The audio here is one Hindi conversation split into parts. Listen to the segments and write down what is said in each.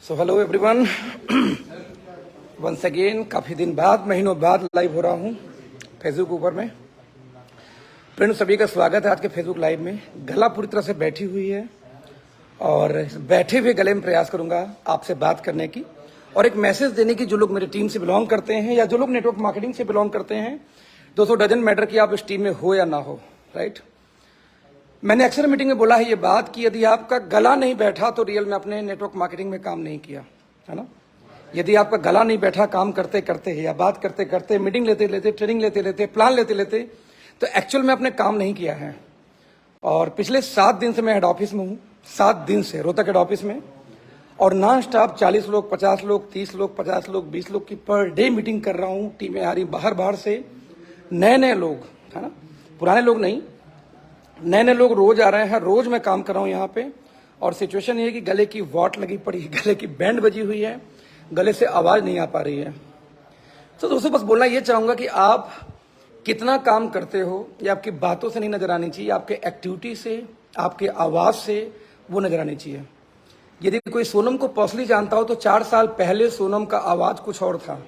सो हेलो एवरीवन, वंस अगेन काफ़ी दिन बाद, महीनों बाद लाइव हो रहा हूँ फेसबुक ऊपर में। फ्रेंड्स, सभी का स्वागत है आज के फेसबुक लाइव में। गला पूरी तरह से बैठी हुई है और बैठे हुए गले में प्रयास करूंगा आपसे बात करने की और एक मैसेज देने की। जो लोग मेरी टीम से बिलोंग करते हैं या जो लोग नेटवर्क मार्केटिंग से बिलोंग करते हैं, दोस्तों डजंट मैटर कि आप इस टीम में हो या ना हो, राइट। मैंने अक्सर मीटिंग में बोला है ये बात कि यदि आपका गला नहीं बैठा तो रियल में अपने नेटवर्क मार्केटिंग में काम नहीं किया, है ना। यदि आपका गला नहीं बैठा काम करते करते या बात करते करते, मीटिंग लेते लेते, ट्रेनिंग लेते लेते, प्लान लेते लेते, तो एक्चुअल में आपने काम नहीं किया है। और पिछले 7 दिन से मैं हेड ऑफिस में हूँ, 7 दिन से रोहतक हेड ऑफिस में, और नॉन स्टॉप 40 लोग, 50 लोग, 30 लोग, 50 लोग, 20 लोग की पर डे मीटिंग कर रहा हूँ। टीमें आ रही बाहर से, नए नए लोग, है ना, पुराने लोग नहीं, नए नए लोग रोज आ रहे हैं। रोज मैं काम कर रहा हूँ यहाँ पे। और सिचुएशन ये है कि गले की वॉट लगी पड़ी है, गले की बैंड बजी हुई है, गले से आवाज नहीं आ पा रही है। तो दोस्तों बस बोलना ये चाहूंगा कि आप कितना काम करते हो ये आपकी बातों से नहीं नजर आनी चाहिए, आपके एक्टिविटी से, आपके आवाज से वो नजर आनी चाहिए। यदि कोई सोनम को पर्सनली जानता हो तो 4 साल पहले सोनम का आवाज कुछ और था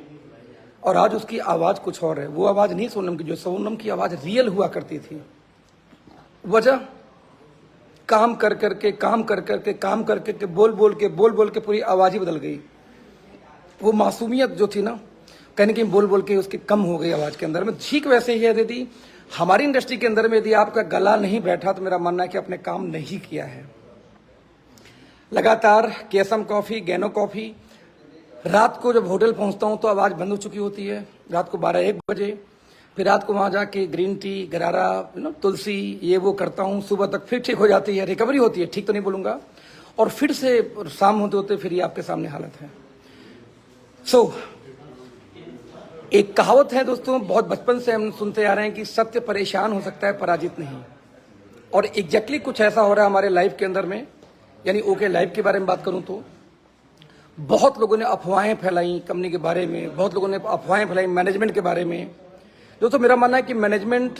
और आज उसकी आवाज कुछ और है। वो आवाज नहीं सोनम की, जो सोनम की आवाज रियल हुआ करती थी। वजह काम कर करके बोल बोल के पूरी आवाज ही बदल गई। वो मासूमियत जो थी ना, कहीं ना कहीं बोल बोल के उसकी कम हो गई आवाज के अंदर में। ठीक वैसे ही है यदि हमारी इंडस्ट्री के अंदर में यदि आपका गला नहीं बैठा तो मेरा मानना है कि आपने काम नहीं किया है। लगातार केसम कॉफी, गैनो कॉफी, रात को जब होटल पहुंचता हूं तो आवाज बंद हो चुकी होती है, रात को 12-1 बजे। फिर रात को वहां जाके ग्रीन टी, गरारा, तुलसी, ये वो करता हूँ। सुबह तक फिर ठीक हो जाती है, रिकवरी होती है, ठीक तो नहीं बोलूंगा। और फिर से शाम होते होते फिर ये आपके सामने हालत है। एक कहावत है दोस्तों, बहुत बचपन से हम सुनते आ रहे हैं कि सत्य परेशान हो सकता है, पराजित नहीं। और एग्जैक्टली कुछ ऐसा हो रहा है हमारे लाइफ के अंदर में। यानी ओके लाइफ के बारे में बात करूं तो बहुत लोगों ने अफवाहें फैलाई कंपनी के बारे में, बहुत लोगों ने अफवाहें फैलाई मैनेजमेंट के बारे में। दोस्तों मेरा मानना है कि मैनेजमेंट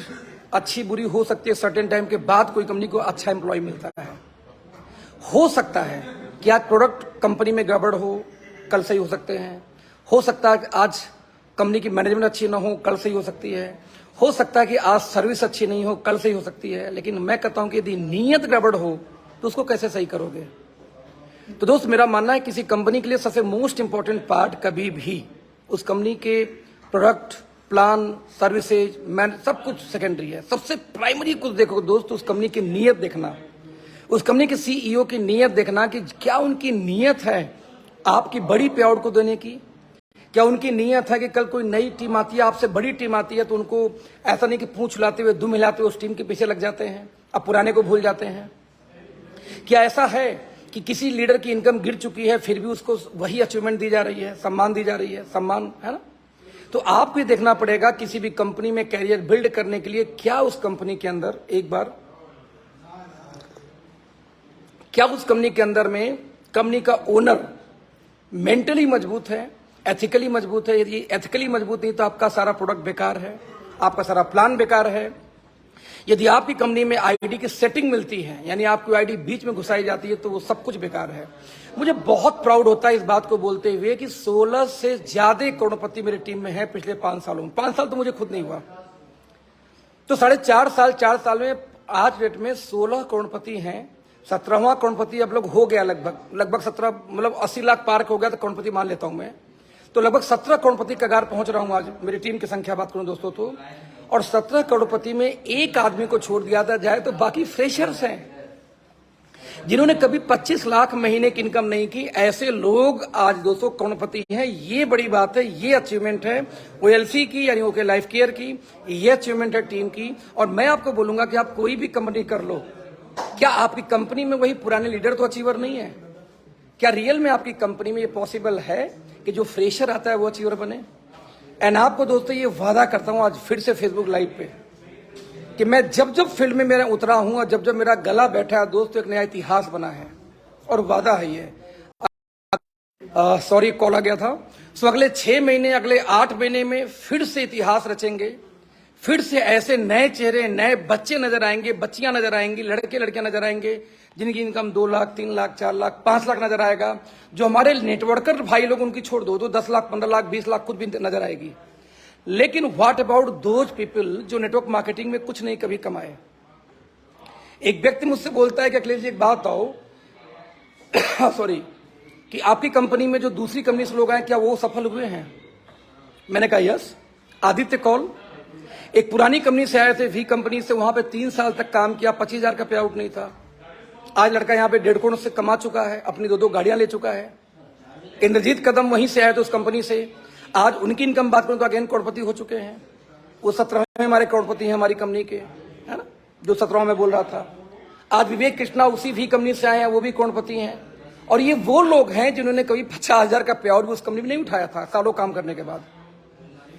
अच्छी बुरी हो सकती है, सर्टेन टाइम के बाद कोई कंपनी को अच्छा एम्प्लॉय मिलता है। हो सकता है कि आज प्रोडक्ट कंपनी में गड़बड़ हो, कल सही हो सकते हैं। हो सकता है कि आज कंपनी की मैनेजमेंट अच्छी ना हो, कल सही हो सकती है। हो सकता है कि आज सर्विस अच्छी नहीं हो, कल सही हो सकती है। लेकिन मैं कहता हूं कि यदि नीयत गड़बड़ हो तो उसको कैसे सही करोगे। तो दोस्त मेरा मानना है किसी कंपनी के लिए सबसे मोस्ट इंपॉर्टेंट पार्ट कभी भी उस कंपनी के प्रोडक्ट, प्लान, सर्विसेज, सब कुछ सेकेंडरी है। सबसे प्राइमरी कुछ देखो दोस्त, उस कंपनी की नीयत देखना, उस कंपनी के सीईओ की नीयत देखना कि क्या उनकी नीयत है आपकी बड़ी पे आउट को देने की। क्या उनकी नीयत है कि कल कोई नई टीम आती है, आपसे बड़ी टीम आती है, तो उनको ऐसा नहीं कि पूंछ हिलाते हुए, दुम हिलाते हुए उस टीम के पीछे लग जाते हैं, अब पुराने को भूल जाते हैं। क्या ऐसा है कि किसी लीडर की इनकम गिर चुकी है फिर भी उसको वही अचीवमेंट दी जा रही है, सम्मान दी जा रही है, सम्मान, है ना। तो आपको ये देखना पड़ेगा किसी भी कंपनी में कैरियर बिल्ड करने के लिए क्या उस कंपनी के अंदर एक बार, क्या उस कंपनी के अंदर में कंपनी का ओनर मेंटली मजबूत है, एथिकली मजबूत है। यदि एथिकली मजबूत नहीं तो आपका सारा प्रोडक्ट बेकार है, आपका सारा प्लान बेकार है। यदि आपकी कंपनी में आईडी की सेटिंग मिलती है, यानी आपकी आईडी बीच में घुसाई जाती है, तो वो सब कुछ बेकार है। मुझे बहुत प्राउड होता है इस बात को बोलते हुए कि 16 से ज्यादा करोड़पति मेरी टीम में है पिछले 5 सालों में। 5 साल तो मुझे खुद नहीं हुआ, तो 4.5 साल में आज डेट में 16 करोड़पति हैं। 17वां करोड़पति अब लोग हो गया, लगभग 17, मतलब 80 लाख पार हो गया तो करोड़पति मान लेता हूं मैं। तो लगभग 17 करोड़पति कगार पहुंच रहा हूं आज मेरी टीम की संख्या बात करूं दोस्तों तो। और 17 करोड़पति में एक आदमी को छोड़ दिया था जाए तो बाकी फ्रेशर्स हैं जिन्होंने कभी 25 लाख महीने की इनकम नहीं की। ऐसे लोग आज 200 करोड़पति हैं। ये बड़ी बात है, ये अचीवमेंट है ओएलसी की, यानी ओके लाइफ केयर की, ये अचीवमेंट है टीम की। और मैं आपको बोलूंगा कि आप कोई भी कंपनी कर लो, क्या आपकी कंपनी में वही पुराने लीडर तो अचीवर नहीं है? क्या रियल में आपकी कंपनी में ये पॉसिबल है कि जो फ्रेशर आता है वो अचीवर बने? एंड आपको दोस्तों ये वादा करता हूं आज फिर से फेसबुक लाइव पे कि मैं जब जब फील्ड में मेरा उतरा हूं और जब जब मेरा गला बैठा है दोस्तों, एक नया इतिहास बना है और वादा है ये। सॉरी कॉल आ गया था। सो अगले 6 महीने, अगले 8 महीने में फिर से इतिहास रचेंगे, फिर से ऐसे नए चेहरे, नए बच्चे नजर आएंगे, बच्चियां नजर आएंगी, लड़के लड़कियां नजर आएंगे, जिनकी इनकम 2 लाख, 3 लाख, 4 लाख, 5 लाख नजर आएगा। जो हमारे नेटवर्कर भाई लोग, उनकी छोड़ दो तो 10 लाख, 15 लाख, 20 लाख खुद भी नजर आएगी। लेकिन व्हाट अबाउट दोज पीपल जो नेटवर्क मार्केटिंग में कुछ नहीं कभी कमाए। एक व्यक्ति मुझसे बोलता है कि अखिलेश जी एक बात बताओ सॉरी, कि आपकी कंपनी में जो दूसरी कंपनी से लोग आए, क्या वो सफल हुए हैं? मैंने कहा यस। आदित्य कौल एक पुरानी कंपनी से आए थे, वी कंपनी से, वहां पे 3 साल तक काम किया, 25,000 का पे आउट नहीं था। आज लड़का यहाँ पे 1.5 करोड़ से कमा चुका है, अपनी 2 गाड़ियां ले चुका है। इंद्रजीत कदम वहीं से आए थे उस कंपनी से, आज उनकी इनकम बात करूं तो अगेन करोड़पति हो चुके हैं। वो 17 में हमारे करोड़पति हैं हमारी कंपनी के, है ना, जो 17 में बोल रहा था। आज विवेक कृष्णा उसी वी कंपनी से आए हैं, वो भी करोड़पति हैं। और ये वो लोग हैं जिन्होंने कभी 50,000 का पे आउट भी उस कंपनी में नहीं उठाया था सालों काम करने के बाद।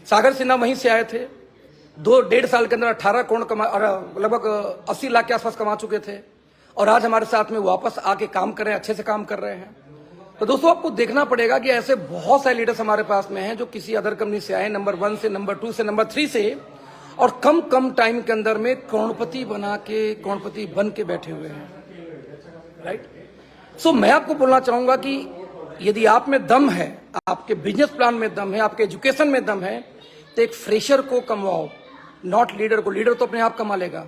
सागर सिन्हा वहीं से आए थे, 2-1.5 साल के अंदर 18 करोड़ कमा, लगभग 80 लाख के आसपास कमा चुके थे। और आज हमारे साथ में वापस आके काम कर रहे हैं, अच्छे से काम कर रहे हैं। तो दोस्तों आपको देखना पड़ेगा कि ऐसे बहुत सारे लीडर्स हमारे पास में हैं जो किसी अदर कंपनी से आए, नंबर 1 से, नंबर 2 से, नंबर 3 से, और कम टाइम के अंदर में करोड़पति बन के बैठे हुए हैं। राइट। सो मैं आपको बोलना चाहूंगा कि यदि आप में दम है, आपके बिजनेस प्लान में दम है, आपके एजुकेशन में दम है, तो एक फ्रेशर को कमवाओ, नॉट लीडर को। लीडर तो अपने आप कमा लेगा।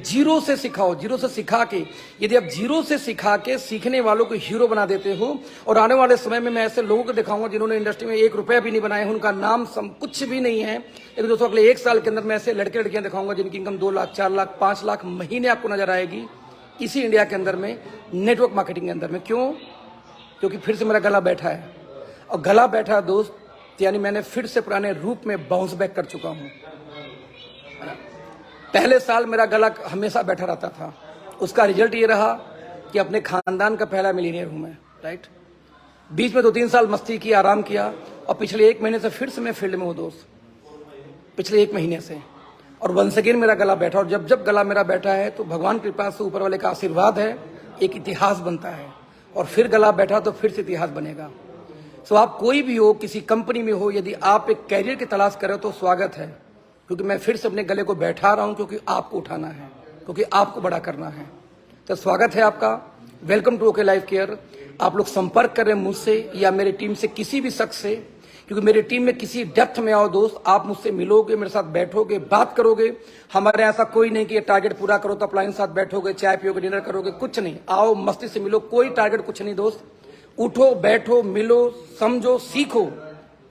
जीरो से सिखाओ, जीरो से सिखा के, यदि आप जीरो से सिखा के सीखने वालों को हीरो बना देते हो, और आने वाले समय में मैं ऐसे लोगों को दिखाऊंगा जिन्होंने इंडस्ट्री में 1 रुपया भी नहीं बनाए, उनका नाम कुछ भी नहीं है, लेकिन दोस्तों अगले 1 साल के अंदर मैं ऐसे लड़के लड़कियां दिखाऊंगा जिनकी इनकम 2 लाख, 4 लाख, 5 लाख महीने आपको नजर आएगी इसी इंडिया के अंदर में, नेटवर्क मार्केटिंग के अंदर में। क्यों? क्योंकि फिर से मेरा गला बैठा है, और गला बैठा दोस्त यानी मैंने फिर से पुराने रूप में बाउंस बैक कर चुका हूं। पहले साल मेरा गला हमेशा बैठा रहता था, उसका रिजल्ट ये रहा कि अपने खानदान का पहला मिलीनियर हूं मैं। राइट। बीच में 2-3 साल मस्ती की, आराम किया, और पिछले 1 महीने से फिर से मैं फील्ड में हूं दोस्त, पिछले 1 महीने से। और वंस अगेन मेरा गला बैठा, और जब गला मेरा बैठा है तो भगवान की कृपा से, ऊपर वाले का आशीर्वाद है, एक इतिहास बनता है। और फिर गला बैठा तो फिर से इतिहास बनेगा। सो आप कोई भी हो, किसी कंपनी में हो, यदि आप एक कैरियर की तलाश कर रहे हो तो स्वागत है, क्योंकि मैं फिर से अपने गले को बैठा रहा हूं, क्योंकि आपको उठाना है, क्योंकि आपको बड़ा करना है। तो स्वागत है आपका, welcome to okay life care. आप लोग संपर्क करें मुझसे या मेरी टीम से, किसी भी शख्स से, क्योंकि मेरी टीम में किसी डेप्थ में आओ दोस्त, आप मुझसे मिलोगे, मेरे साथ बैठोगे, बात करोगे। हमारे ऐसा कोई नहीं कि ये टारगेट पूरा करो तो अपलाइन साथ बैठोगे, चाय पियोगे, डिनर करोगे, कुछ नहीं। आओ मस्ती से मिलो, कोई टारगेट कुछ नहीं दोस्त। उठो, बैठो, मिलो, समझो, सीखो,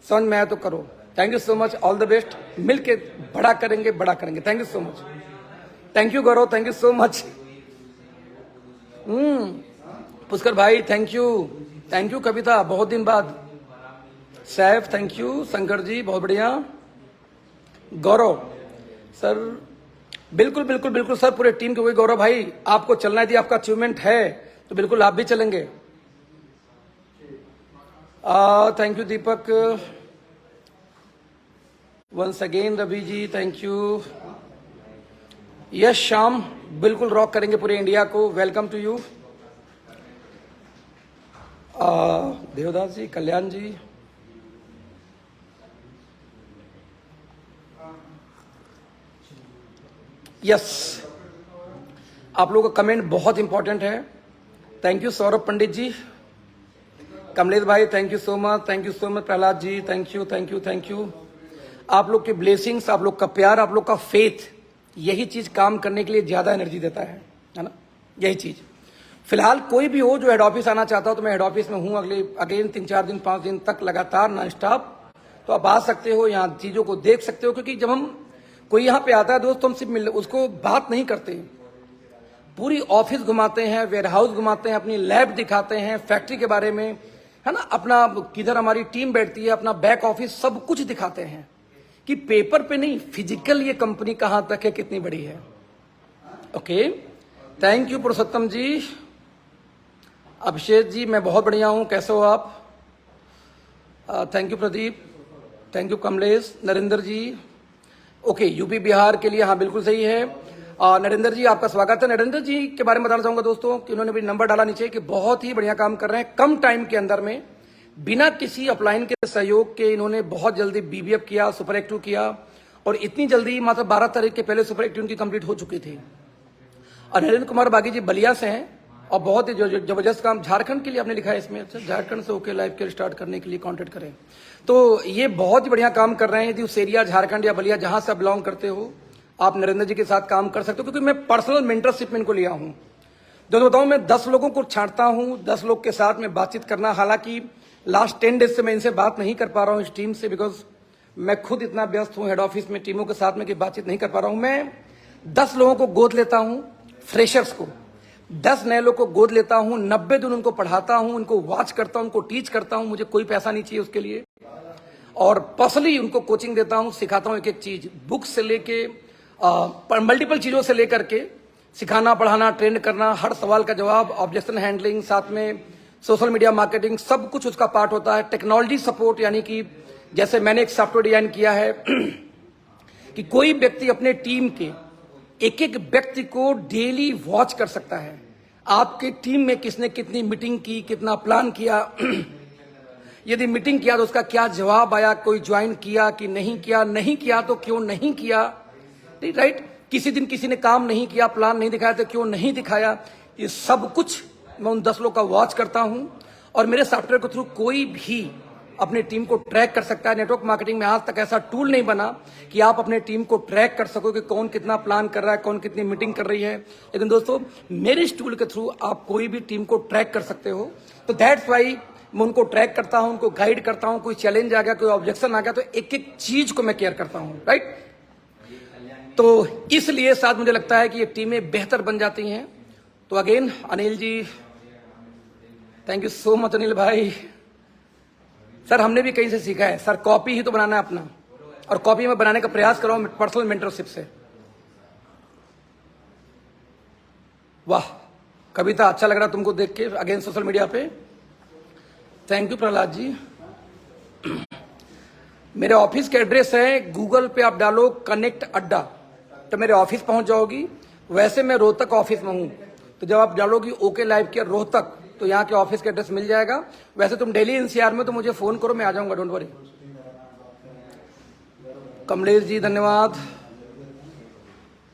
समझ में आया तो करो। Thank you so much, all the best. मिलके बड़ा करेंगे, बड़ा करेंगे। Thank you so much. Thank you Gaurav, thank you so much. Pushkar भाई थैंक यू कविता, बहुत दिन बाद। सैफ थैंक यू, शंकर जी बहुत बढ़िया। गौरव सर, बिल्कुल बिल्कुल बिल्कुल सर, पूरे टीम के हुए। गौरव भाई आपको चलना है, यदि आपका अचीवमेंट है तो बिल्कुल आप भी चलेंगे। Thank you Deepak, once again Ravi ji thank you. Yes Shyam, बिल्कुल रॉक करेंगे पूरे इंडिया को, welcome to you. Devdas ji, Kalyan ji, yes आप लोगों का कमेंट बहुत इंपॉर्टेंट है। थैंक यू सौरभ पंडित जी, कमलेश भाई thank you so much, thank you so much. Prahlad ji thank you thank you thank you. आप लोग के ब्लेसिंग्स, आप लोग का प्यार, आप लोग का फेथ, यही चीज काम करने के लिए ज्यादा एनर्जी देता है ना, यही चीज। फिलहाल कोई भी हो जो हेड ऑफिस आना चाहता हो तो मैं हेड ऑफिस में हूं अगेन 3-4 दिन 5 दिन तक लगातार नॉन स्टॉप, तो आप आ सकते हो, यहाँ चीजों को देख सकते हो। क्योंकि जब हम कोई यहाँ पे आता है दोस्त, तो हम सिर्फ उसको बात नहीं करते, पूरी ऑफिस घुमाते हैं, वेयर हाउस घुमाते हैं, अपनी लैब दिखाते हैं, फैक्ट्री के बारे में, है ना, अपना किधर हमारी टीम बैठती है, अपना बैक ऑफिस, सब कुछ दिखाते हैं कि पेपर पे नहीं, फिजिकल ये कंपनी कहां तक है, कितनी बड़ी है। Okay, thank you Purushottam ji. Abhishek ji मैं बहुत बढ़िया हूं, कैसे हो आप? Thank you Pradeep, thank you Kamlesh. Narendra ji, okay UP Bihar के लिए, हाँ बिल्कुल सही है। नरेंद्र जी आपका स्वागत है। नरेंद्र जी के बारे में बताना चाहूंगा दोस्तों कि उन्होंने भी नंबर डाला नीचे कि बहुत ही बढ़िया काम कर रहे हैं, कम टाइम के अंदर में, बिना किसी अपलाइन के सहयोग के इन्होंने बहुत जल्दी BBF किया, सुपर एक्टिव किया, और इतनी जल्दी मात्र 12 तारीख के पहले सुपर 18 की कंप्लीट हो चुकी थी। और नरेंद्र कुमार बागी जी बलिया से हैं और बहुत ही जबरदस्त काम झारखंड के लिए आपने लिखा है इसमें। अच्छा, झारखंड से ओके लाइव के स्टार्ट करने के लिए कांटेक्ट करें। तो ये बहुत ही बढ़िया काम कर रहे हैं। यदि उस एरिया झारखंड या बलिया जहां से आप बिलोंग करते हो, आप नरेंद्र जी के साथ काम कर सकते हो, क्योंकि मैं पर्सनल मेंटरशिप में इनको लिया हूं। जो बताऊं, मैं 10 लोगों को छांटता हूं, 10 लोग के साथ में बातचीत करना। हालांकि लास्ट 10 डेज से मैं इनसे बात नहीं कर पा रहा हूं इस टीम से, बिकॉज मैं खुद इतना व्यस्त हूं हेड ऑफिस में टीमों के साथ में कि बातचीत नहीं कर पा रहा हूं। मैं 10 लोगों को गोद लेता हूं, फ्रेशर्स को 10 नए लोगों को गोद लेता हूं, 90 दिन उनको पढ़ाता हूं, उनको वॉच करता हूं, उनको टीच करता हूं। मुझे कोई पैसा नहीं चाहिए उसके लिए। और पर्सनली उनको कोचिंग देता हूं, सिखाता हूं एक एक चीज, बुक से लेके मल्टीपल चीजों से लेकर के सिखाना, पढ़ाना, ट्रेंड करना, हर सवाल का जवाब, ऑब्जेक्शन हैंडलिंग, साथ में सोशल मीडिया मार्केटिंग, सब कुछ उसका पार्ट होता है। टेक्नोलॉजी सपोर्ट, यानी कि जैसे मैंने एक सॉफ्टवेयर डिजाइन किया है कि कोई व्यक्ति अपने टीम के एक एक व्यक्ति को डेली वॉच कर सकता है। आपके टीम में किसने कितनी मीटिंग की, कितना प्लान किया, यदि मीटिंग किया तो उसका क्या जवाब आया, कोई ज्वाइन किया कि नहीं किया, नहीं किया तो क्यों नहीं किया, राइट। किसी दिन किसी ने काम नहीं किया, प्लान नहीं दिखाया तो क्यों नहीं दिखाया। ये सब कुछ मैं उन 10 लोग का वॉच करता हूं। और मेरे सॉफ्टवेयर के थ्रू कोई भी अपने टीम को ट्रैक कर सकता है। नेटवर्क मार्केटिंग में आज तक ऐसा टूल नहीं बना कि आप अपने टीम को ट्रैक कर सको कि कौन कितना प्लान कर रहा है, कौन कितनी मीटिंग कर रही है। लेकिन दोस्तों, मेरे इस टूल के थ्रू आप कोई भी टीम को ट्रैक कर सकते हो। तो दैट्स वाई मैं उनको ट्रैक करता हूं, उनको गाइड करता हूं। कोई चैलेंज आ गया, कोई ऑब्जेक्शन आ गया, तो एक एक चीज को मैं केयर करता हूं, राइट। तो इसलिए साथ मुझे लगता है कि ये टीमें बेहतर बन जाती हैं। तो again Anil ji, thank you so much Anil भाई। सर हमने भी कहीं से सीखा है सर, कॉपी ही तो बनाना है अपना, और कॉपी में बनाने का प्रयास करो पर्सनल मेंटरशिप से। वाह कविता, अच्छा लग रहा तुमको देख के अगेन सोशल मीडिया पे। Thank you Prahlad ji. मेरे ऑफिस के एड्रेस है, गूगल पे आप डालो कनेक्ट अड्डा तो मेरे ऑफिस पहुंच जाओगी। वैसे मैं रोहतक ऑफिस में हूं, तो जब आप डालोगी ओके लाइव के रोहतक तो यहाँ के ऑफिस का एड्रेस मिल जाएगा। वैसे तुम दिल्ली एनसीआर में तो मुझे फोन करो, मैं आ जाऊंगा, डोंट वरी। कमलेश जी धन्यवाद।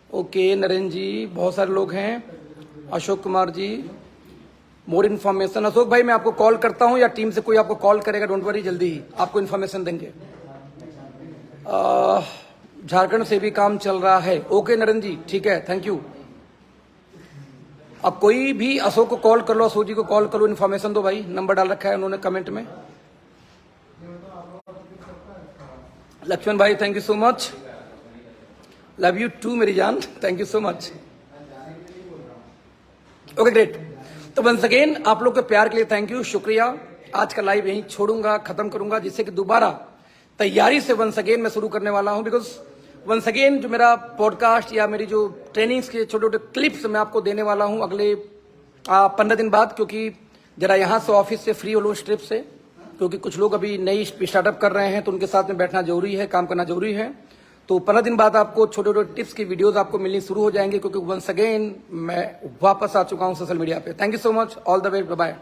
ओके नरेंद्र जी, बहुत सारे लोग हैं। Ashok Kumar ji, more information. अशोक भाई मैं आपको कॉल करता हूं या टीम से कोई आपको कॉल करेगा, डोंट वरी, जल्दी ही आपको इन्फॉर्मेशन देंगे। झारखंड से भी काम चल रहा है। ओके नरेंद्र जी, ठीक है, थैंक यू। अब कोई भी अशोक को कॉल कर लो, अशोक जी को कॉल करो, इन्फॉर्मेशन दो भाई। नंबर डाल रखा है उन्होंने कमेंट में। लक्ष्मण भाई thank you so much, love you too मेरी जान, thank you so much. Okay great. तो वंस अगेन आप लोग के प्यार के लिए थैंक यू, शुक्रिया। आज का लाइव यहीं छोड़ूंगा, खत्म करूंगा, जिससे कि दोबारा तैयारी से वंस अगेन मैं शुरू करने वाला हूं। बिकॉज वंस अगेन जो मेरा पॉडकास्ट या मेरी जो ट्रेनिंग्स के छोटे छोटे क्लिप्स मैं आपको देने वाला हूं अगले 15 दिन बाद, क्योंकि जरा यहाँ से ऑफिस से फ्री हो लो इस ट्रिप से, क्योंकि कुछ लोग अभी नई स्टार्टअप कर रहे हैं तो उनके साथ में बैठना जरूरी है, काम करना जरूरी है। तो 15 दिन बाद आपको छोटे छोटे टिप्स की वीडियोस आपको मिलनी शुरू हो जाएंगे, क्योंकि वंस अगेन मैं वापस आ चुका हूं सोशल मीडिया पे। Thank you so much, all the way, bye bye.